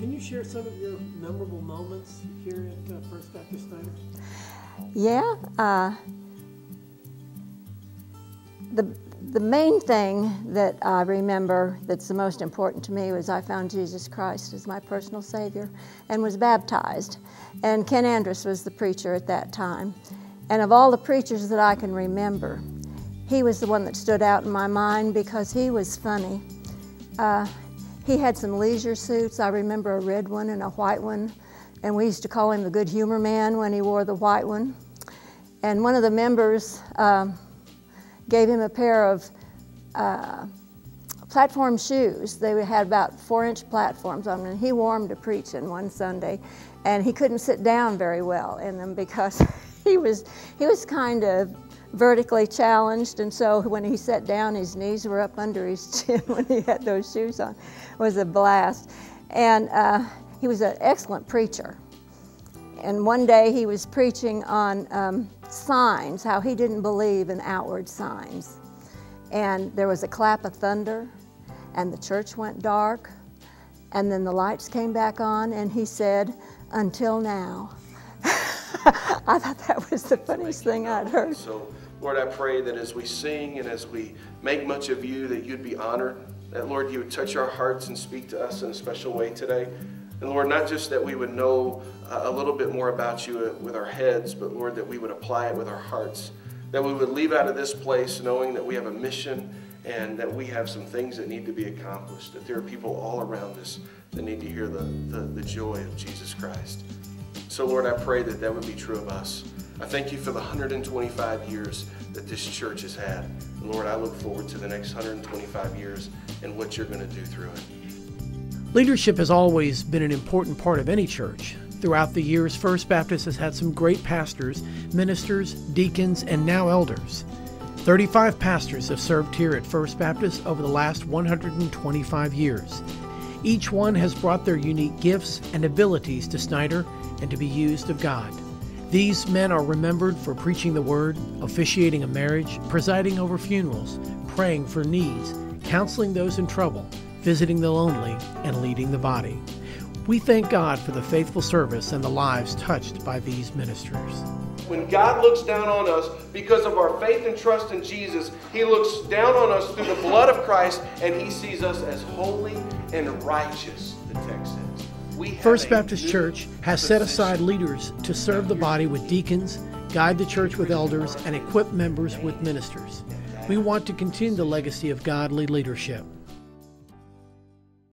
Can you share some of your memorable moments here at First Baptist Snyder? Yeah. The main thing that I remember that's the most important to me was I found Jesus Christ as my personal Savior and was baptized. And Ken Andrus was the preacher at that time. And of all the preachers that I can remember, he was the one that stood out in my mind because he was funny. He had some leisure suits. I remember a red one and a white one. And we used to call him the Good Humor Man when he wore the white one. And one of the members gave him a pair of platform shoes. They had about 4-inch platforms on them, and he wore them to preach in one Sunday. And he couldn't sit down very well in them because he was kind of vertically challenged, and so when he sat down, his knees were up under his chin when he had those shoes on. It was a blast. And he was an excellent preacher. And one day he was preaching on signs, how he didn't believe in outward signs. And there was a clap of thunder, and the church went dark, and then the lights came back on, and he said, "Until now." I thought that was the funniest thing I'd heard. So, Lord, I pray that as we sing and as we make much of you, that you'd be honored, that, Lord, you would touch our hearts and speak to us in a special way today. And, Lord, not just that we would know a little bit more about you with our heads, but, Lord, that we would apply it with our hearts, that we would leave out of this place knowing that we have a mission and that we have some things that need to be accomplished, that there are people all around us that need to hear the joy of Jesus Christ. So, Lord, I pray that that would be true of us. I thank you for the 125 years that this church has had. And, Lord, I look forward to the next 125 years and what you're going to do through it. Leadership has always been an important part of any church. Throughout the years, First Baptist has had some great pastors, ministers, deacons, and now elders. 35 pastors have served here at First Baptist over the last 125 years. Each one has brought their unique gifts and abilities to Snyder and to be used of God. These men are remembered for preaching the word, officiating a marriage, presiding over funerals, praying for needs, counseling those in trouble, visiting the lonely, and leading the body. We thank God for the faithful service and the lives touched by these ministers. When God looks down on us because of our faith and trust in Jesus, He looks down on us through the blood of Christ, and He sees us as holy and righteous, the text says. First Baptist Church has set aside leaders to serve the body with deacons, guide the church with elders, and equip members with ministers. We want to continue the legacy of godly leadership.